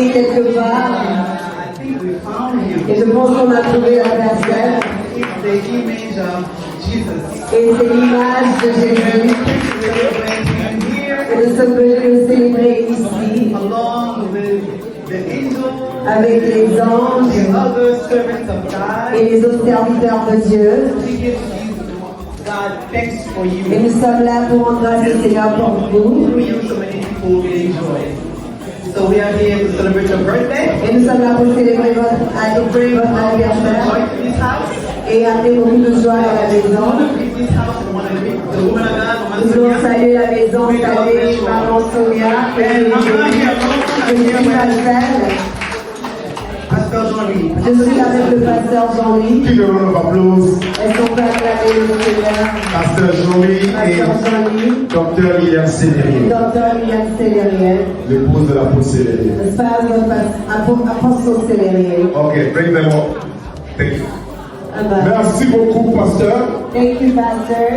quelque part. Et je pense qu'on a trouvé la personne. Et c'est l'image de Jésus. Et nous sommes venus le célébrer ici. Avec les anges et les autres serviteurs de Dieu. Et nous sommes là pour rendre grâce au Seigneur pour vous. So we are here to celebrate your birthday. Et nous sommes là pour célébrer votre anniversaire. Et amener beaucoup de joie à la maison. Nous voulons saluer la maison, saluer Maman Sonia, je suis Pasteur. Je suis avec le pasteur Jean-Louis. Qui donne un applause. Est-ce qu'on peut acclamer le Seigneur? Pasteur Jean-Louis et Docteur William Célérier. Docteur William Célérier. L'épouse de l'apôtre Célérier. The spouse of Apostle Célérier. Ok, bring them up. Thank you. Merci beaucoup, Pasteur. Thank you, Pastor.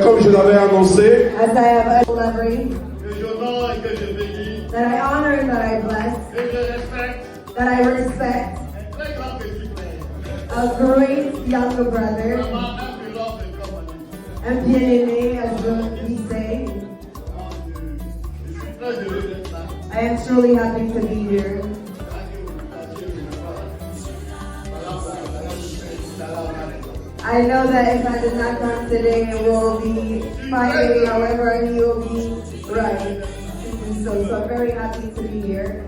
Comme je l'avais annoncé, As I have elaborated, que j'honore et que je bénis, that I honor and that I bless, et je respecte that I respect un très grand petit frère, a great younger brother, vraiment un pilote de compagnie. un bien-aimé, as we say. Je suis très heureux d'être là. I am truly happy to be here. I know that if I did not come today, it will be fighting, however, and you will be right. So I'm very happy to be here.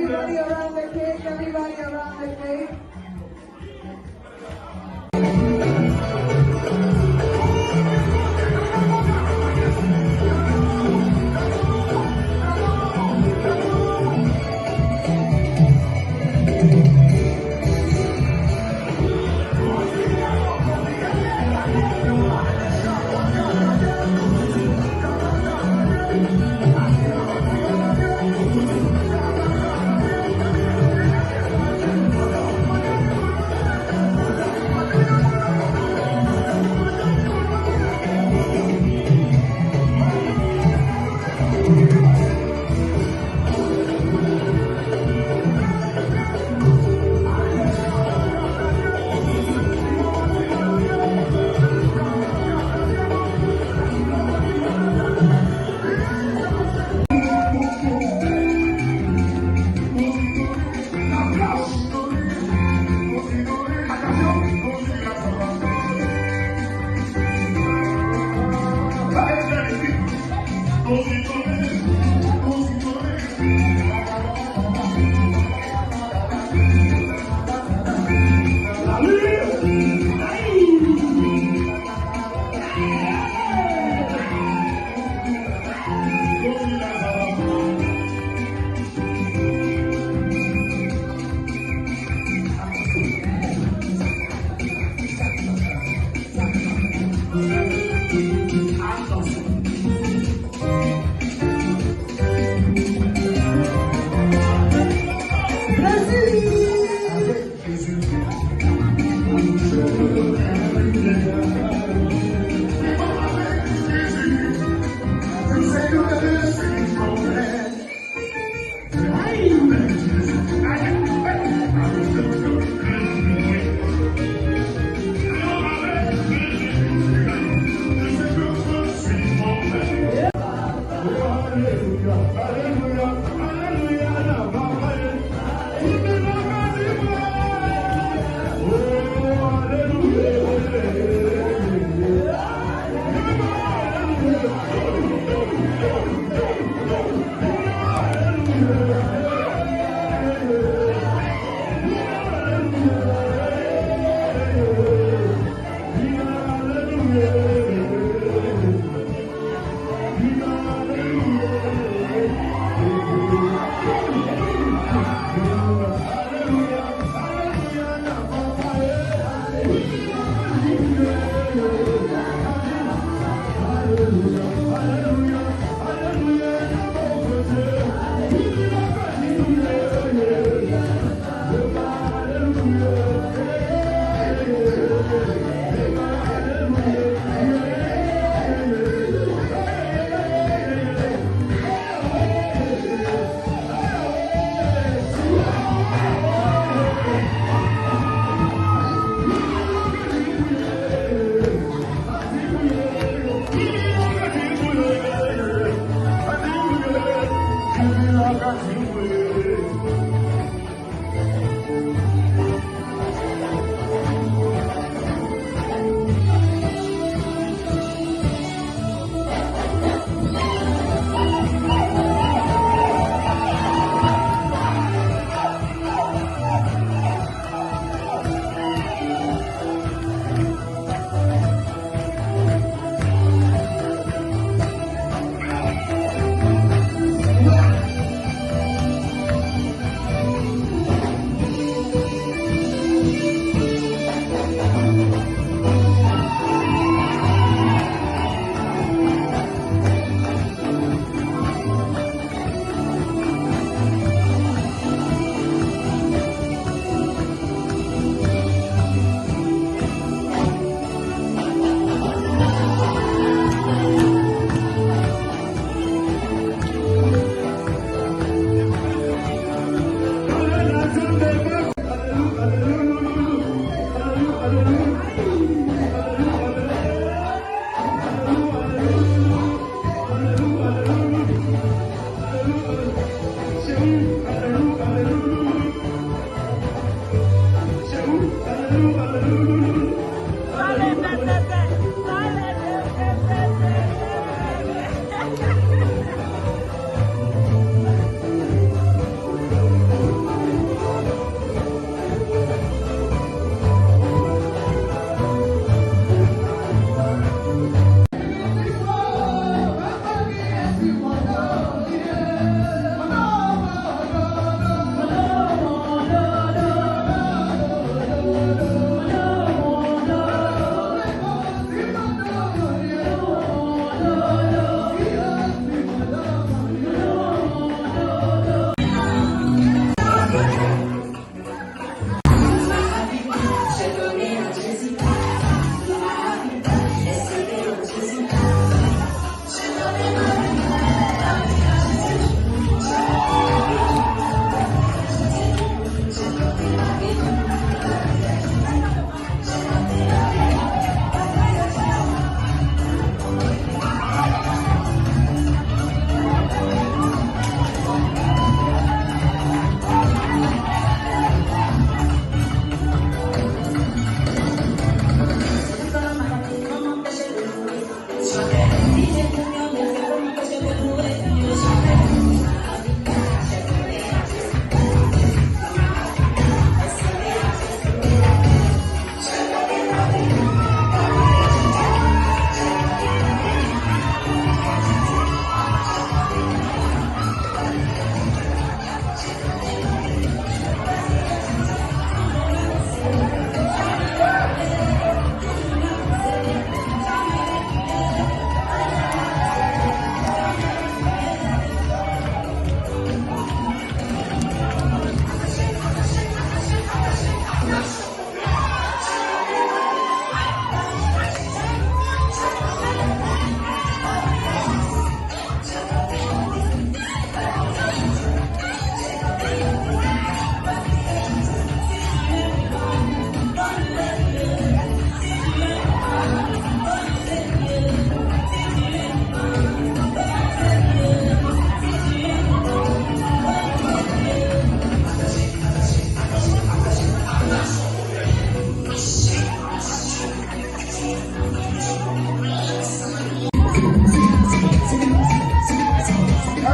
Everybody around the cake, everybody around the cake.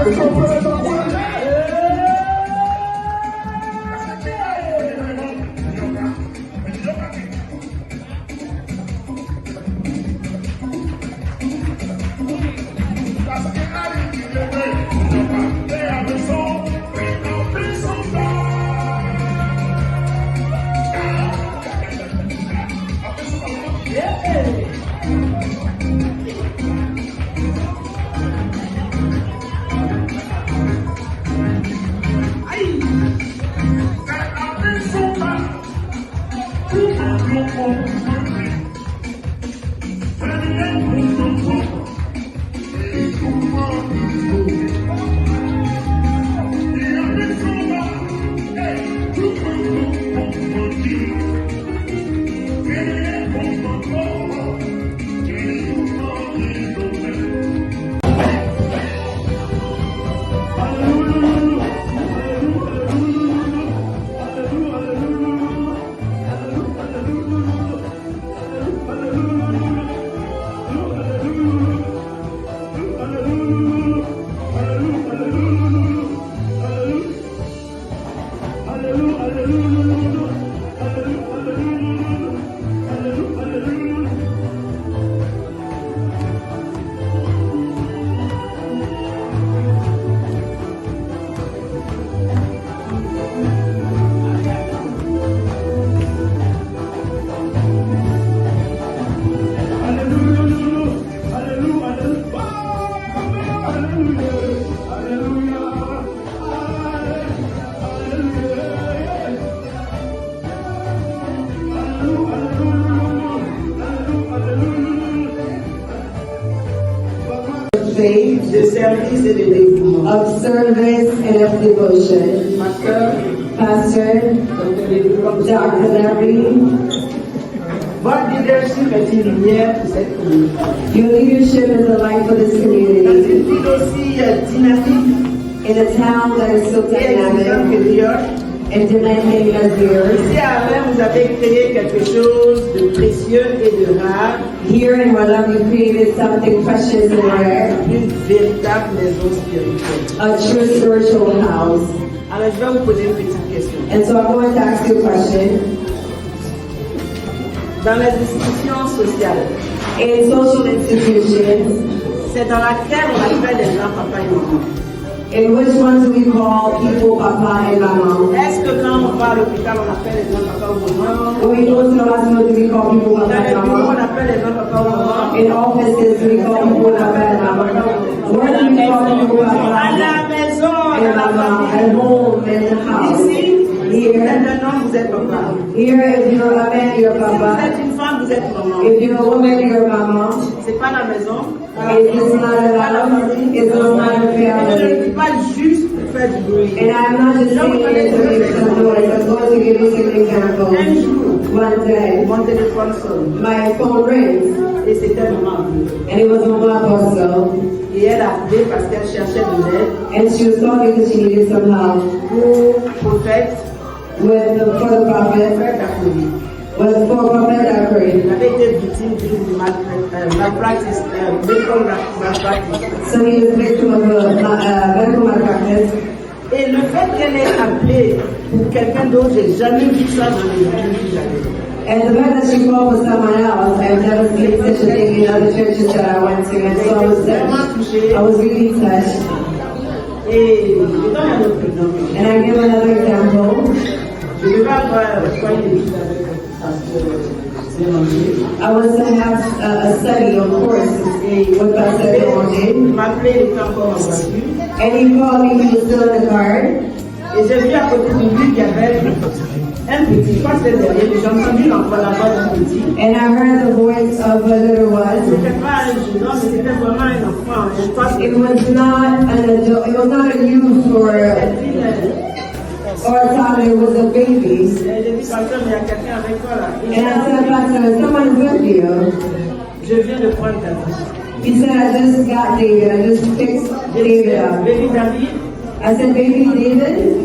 Est-ce qu'on peut les encourager? De service et de dévouement. Of service and of devotion. Pastor, Dr. Larry, Votre leadership est une lumière pour cette communauté. your leadership is a light for this Dans community. une ville aussi dynamique In a town that is so et exigeante dynamic que New York, and demanding as yours. ici à Alain, vous avez créé quelque chose de précieux et de rare, Here in Wallam, you created something precious and rare, une véritable maison spirituelle. a true spiritual house. Alors je vais vous poser une petite question. And so I'm going to ask you a question. Dans les institutions sociales, In social institutions, c'est dans laquelle on appelle les gens papa et maman. in which ones do we call people papa and mama? Est-ce que quand on va à l'hôpital, on appelle les gens papa ou maman? When we go to the hospital, do we call people Dans papa les and bureaux, on mama? appelle les gens papa ou maman? In offices, do we call people papa and mama? Where do we call people À papa la maison, and dans la mama? At famille. home, in the house. Ici, vous êtes Here, un homme, vous êtes papa. here, if you're a man, you're Si vous papa. êtes une femme, vous êtes maman. If you're a woman, you're mama. C'est pas la maison. It's not a house. It's not a Je ne family. dis pas juste pour faire du bruit. And I'm not just saying it to make some noise. I'm going to give you some examples. Un jour, One day, mon téléphone sonne. my phone rings, Et c'était maman. and it was Mama Apostle, Et elle a appelé parce qu'elle cherchait de l'aide and she was calling because she needed some help pour prophète, for the prophet, prophète Dacouri. for Prophet Zachary. Il avait été victime d'une malpractice, medical malpractice. So he was victim of a medical malpractice. Et le fait qu'elle ait appelé pour quelqu'un d'autre, j'ai jamais vu ça dans les églises. And the fact that she called for someone else, I've never seen such a thing in other churches that I went to, and so I was touched. I was really touched. Et je donne un autre exemple. And I give another example. Je ne vais pas avoir une étude avec le pasteur Zélandier. I was to have a study, of course, with Pastor Il Delange. m'a appelé, il était encore en voiture. And he called me, he was still in the car. Et j'ai vu à côté de lui qu'il y avait un petit, je crois que c'était derrière, j'ai entendu l'enfant là-bas d'un petit. And I heard the voice of a little one. C'était pas un jeune homme, mais c'était vraiment un enfant. Je pense It was not an adult, it was not a youth or a toddler, it was a baby. j'ai dit, pasteur, mais il y a quelqu'un avec toi là. And I said, Pastor, someone with you. Je viens de prendre ta vie. He said, I just got David, I just picked David up. Baby David, I said, baby David?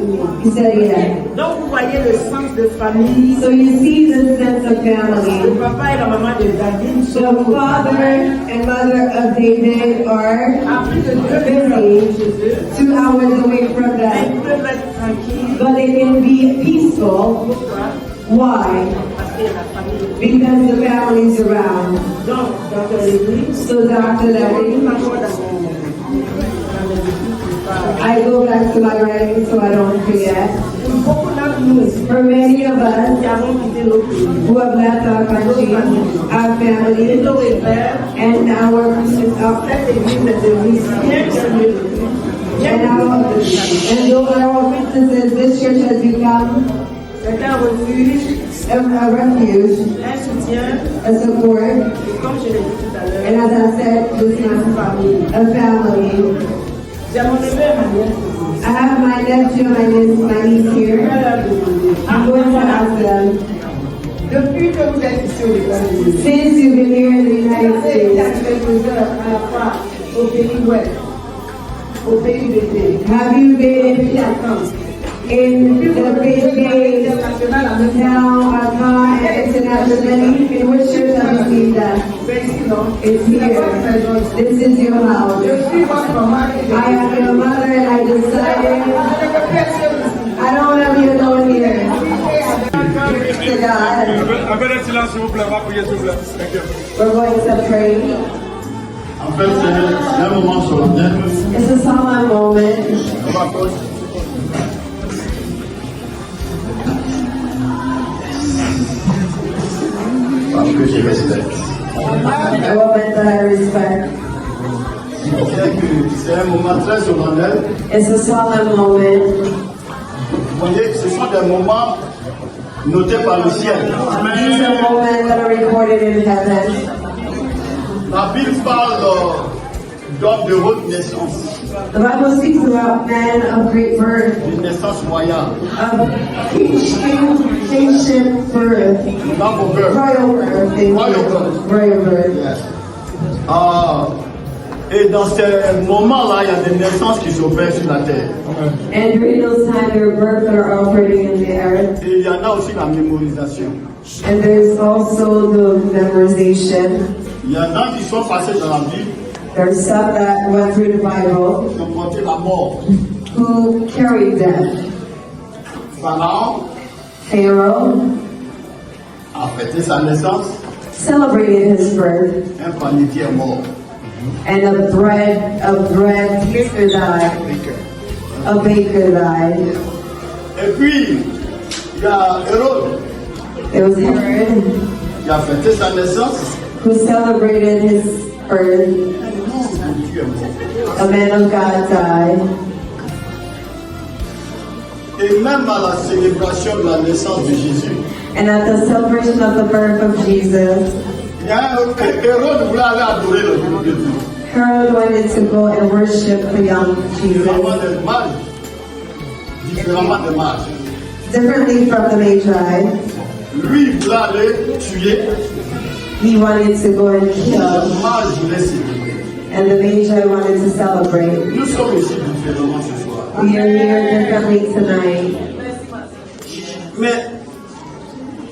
He said, yeah. Donc vous voyez le sens de famille. So you see the sense of Le family. papa et la maman de David The sont father and mother of David are à plus de 2 heures chez eux. 2 hours away from Ils them. peuvent être tranquilles. But they can be peaceful. Pourquoi? Why? Parce que la famille. Because the family's around. Donc, dans l'église, So after that, I go back to my writing so I don't forget. beaucoup d'entre nous For many of us qui avons quitté nos pays, who have left our country, our et family, nos repères, and our cette église est devenue bien connue. and though our businesses, this church has become C'est un refuge, a refuge, un soutien, a support, et comme je l'ai dit tout à l'heure, and as I said, this is a family. j'ai mon neveu et ma nièce. I have my nephew and my niece Je here. vais leur demander. I'm going to ask them, Depuis que vous êtes ici aux États-Unis, since you've been here in the United vous avez été States, avec vos heures à la fois au pays ouest, au pays d'été, have you au been pays d'Athens. in the big days International à même now, Accra and internationally? In which church have you seen that? c'est ici, non? It's here. This is your house. Je suis votre maman et I am your mother and I decided I don't want to be alone here. To God. Un peu de silence, s'il vous plaît. On va prier, s'il vous plaît. Thank you. We're going to pray. En fait, c'est un moment solennel. It's a solemn moment. On va prendre. Parce que je respecte. A moment that I respect. C'est un moment très solennel. It's a solemn moment. Vous voyez, ce sont des moments notés par le ciel. These are moments that are recorded in heaven. La Bible parle d'hommes de haute naissance, The Bible speaks about men of great birth, d'une naissance royale. of kingship birth, Dans vos cœurs. royal birth, thank you. Royal birth. Yes. Et dans ces moments-là, il y a des naissances qui s'opèrent sur la terre. And during those times, there are births that are operating in the earth. Et il y en a aussi la mémorisation. And there's also the memorization. Il y en a qui sont passés dans la Bible, There's some that went through the Bible qui ont porté la mort. who carried death. Pharaon Pharaoh a fêté sa naissance, celebrated his birth, un panetier est mort. and a bread baker died. A baker died. Et puis, il y a Hérode It was Herod qui a fêté sa naissance, who celebrated his birth. Dieu est mort. A man of God died. Et même à la célébration de la naissance de Jésus, And at the celebration of the birth of Jesus, il y a Hérode voulait aller adorer le Dieu de Dieu. Herod wanted to go and worship the young Différemment Jesus, des mages. Différemment des mages. differently from the Magi. Lui, il voulait aller tuer. He wanted to go and Le kill, mage voulait célébrer. and the Magi wanted to celebrate. Nous sommes ici différemment ce soir. We are here differently tonight. Mais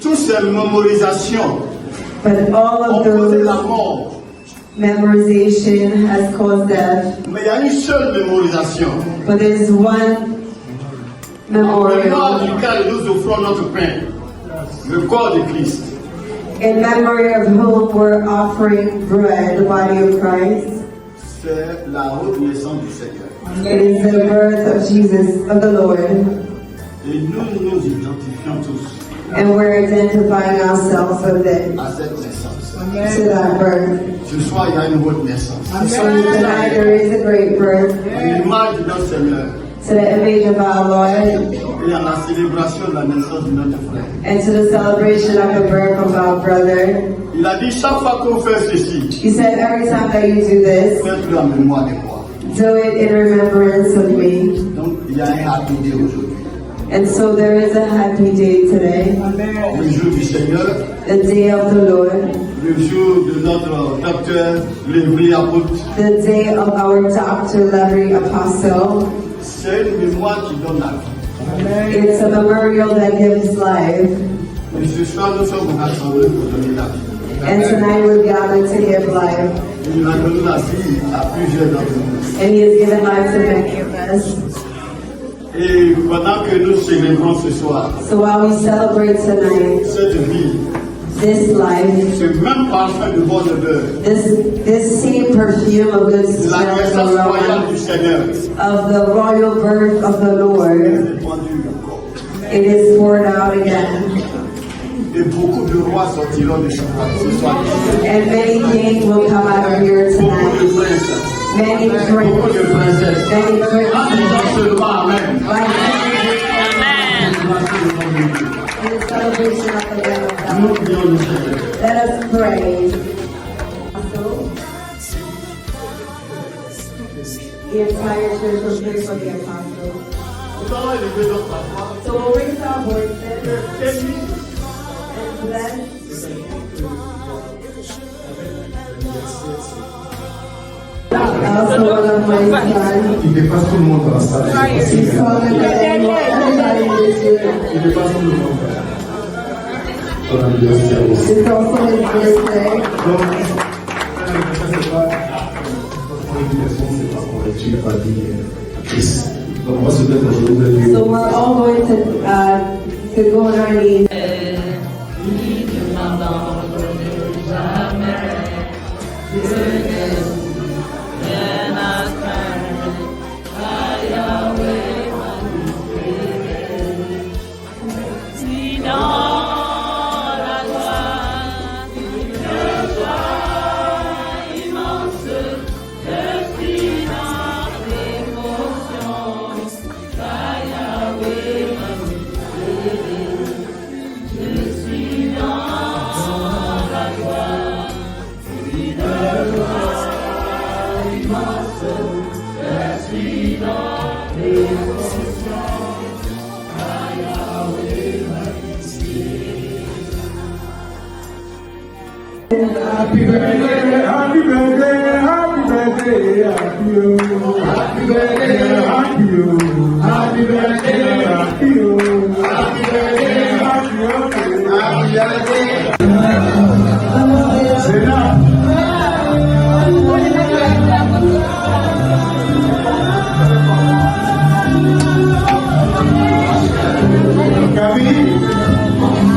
toutes ces mémorisations But all ont of causé la those mort. memorization has caused death. Mais il y a une seule mémorisation. But there's one Le corps memorial duquel nous offrons notre pain. Le corps de Christ. in memory of whom we're offering bread, the body of Christ. C'est la haute naissance du Seigneur. It is the birth of Jesus, of the Lord. Et nous nous identifions tous And we're identifying ourselves with it, à cette naissance. to that birth. Ce soir, il y a une haute naissance. So tonight there is a great birth, L'image de notre Seigneur. to the image of our Lord, Et à la célébration de la naissance de notre frère. and to the celebration of the birth of our brother. Il a dit chaque fois qu'on fait ceci, He said, every time that you do this, faites-le en mémoire de moi. do it in remembrance of me. Donc, il y a un happy day aujourd'hui. And so there is a happy day today, Le jour du Seigneur, the day of the Lord, le jour de notre docteur, l'évêque apôtre. the day of our Dr. Larry Apostle. C'est une mémoire qui donne la vie. It's a memorial that gives life. Et ce soir, nous sommes rassemblés pour donner la vie. And tonight we're gathered to give life. Il a donné la vie à plusieurs d'entre nous. And He has given life to many of us. Et pendant que nous célébrons ce soir, So while we celebrate tonight, cette vie, this life, ce même parfum de bonne odeur, this same perfume of good la smell and naissance royale aroma du Seigneur, of the royal birth of the Lord, est répandue encore. it is poured out again. Et beaucoup de rois sortiront de ce soir. And many kings will come out of here Beaucoup tonight. de princes, Many beaucoup de princes, princesses. many En princes. disant seulement Amen. In the celebration of the Lamb of Nous God. prions le Seigneur. Let us pray. The entire church will pray for the apostles. Nous allons élever notre voix. So we'll raise our voices Bénis and bless. Also one of my sons. Il dépasse tout le monde dans la salle. He's calling everybody in this room. Il dépasse tout le monde. Bon anniversaire aussi. It's also his birthday. Donc, c'est pas pour l'éducation, c'est pas pour l'étude, pas dire Christ. Donc, on va se mettre au jour de Dieu. So we're all going to go on our knees. Happy birthday, happy birthday, happy birthday, happy you. Happy birthday, happy you. Happy birthday, happy you. Happy birthday, happy you. Happy birthday. C'est là. Camille.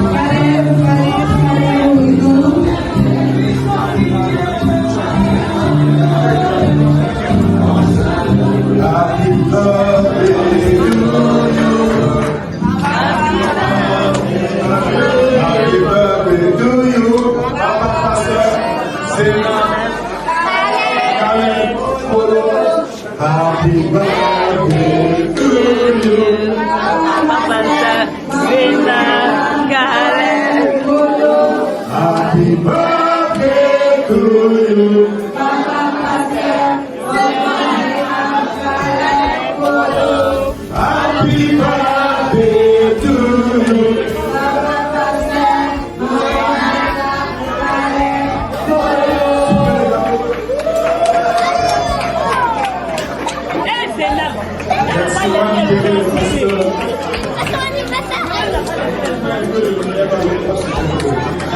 Happy birthday to you. Happy birthday to you. Papa Pastor, Sena, Karen, Polo. Happy birthday to you. Happy birthday to you. Happy birthday to you.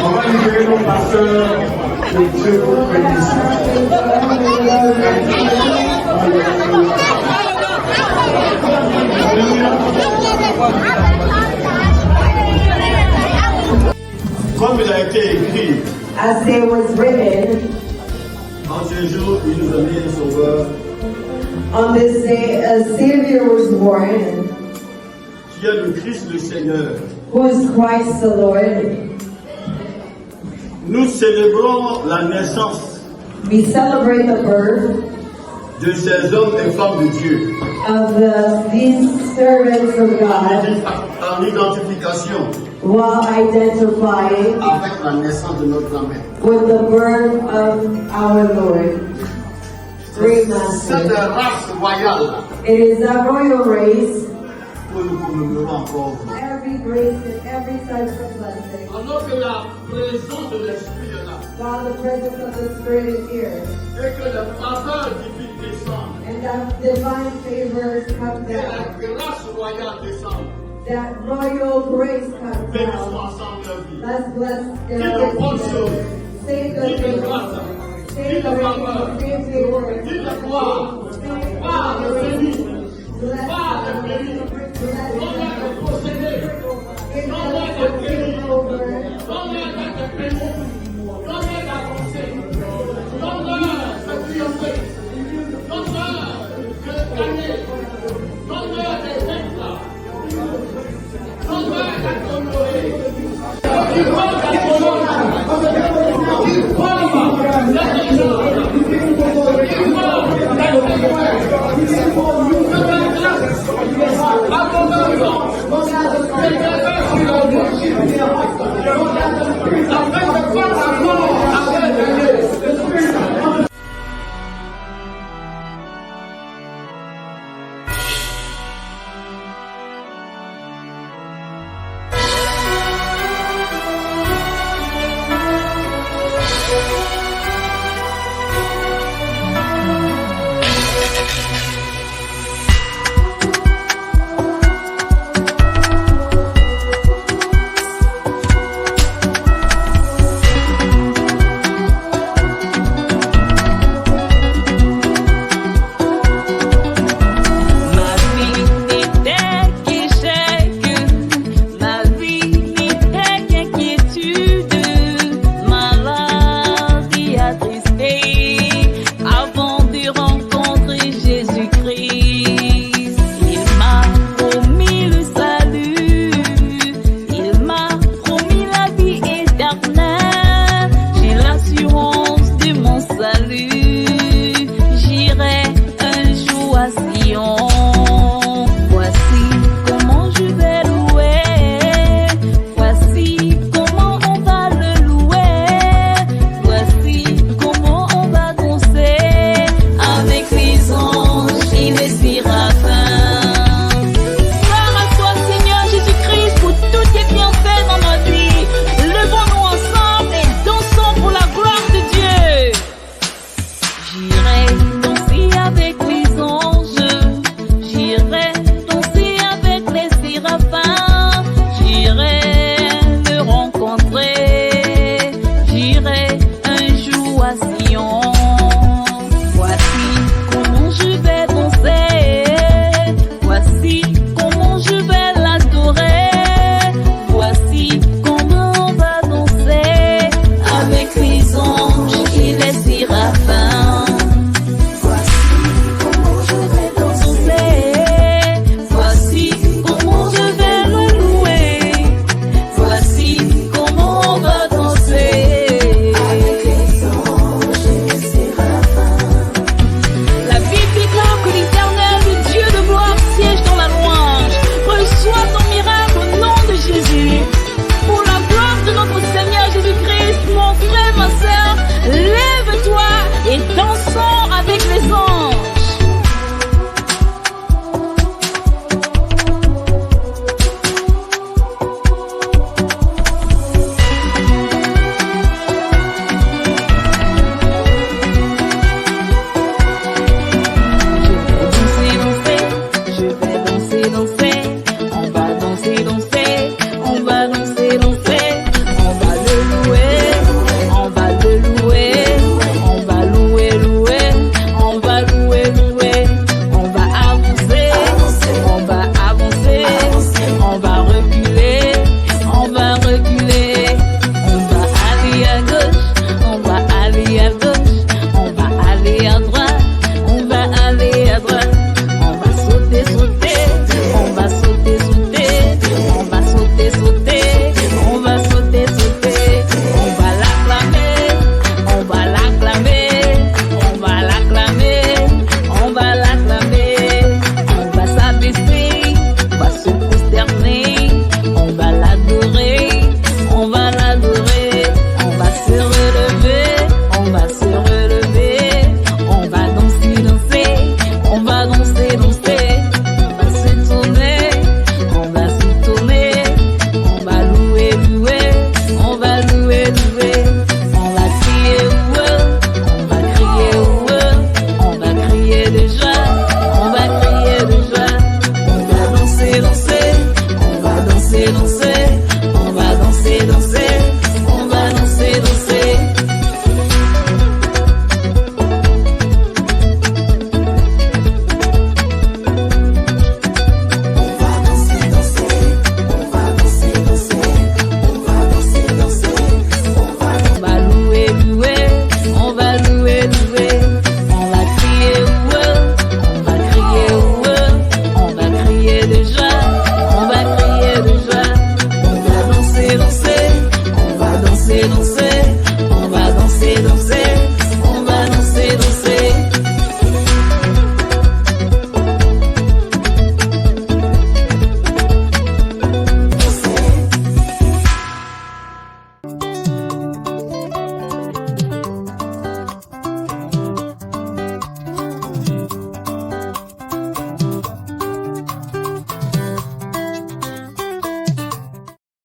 On va libérer nos pasteurs. Que Dieu vous bénisse. comme il a été écrit, As it was written, en ce jour, il nous a mis un sauveur on this day a Savior was born, qui est le Christ le Seigneur. who is Christ the Lord. Nous célébrons la naissance We celebrate the birth de ces hommes et femmes de Dieu of these servants of God en identification while identifying avec la naissance de notre grand-mère. with the birth of our Lord. Great Cette Master. race royale It is a royal race. que nous commémorons encore aujourd'hui. Every grace and every type of blessing. Alors que la présence de l'Esprit est là While the presence of the Spirit is here. et que les faveurs divines descendent, And that divine favors come Que la down, grâce royale descende. that royal grace comes Bénissons down. ensemble leur vie. Let's bless Dis their de bonnes lives. choses. Say Dis good de things. grâce. Say Dis de good faveur. things. Say favor. Dis de gloire. Say Parle de béni. bless Parle de them. béni. Bless them.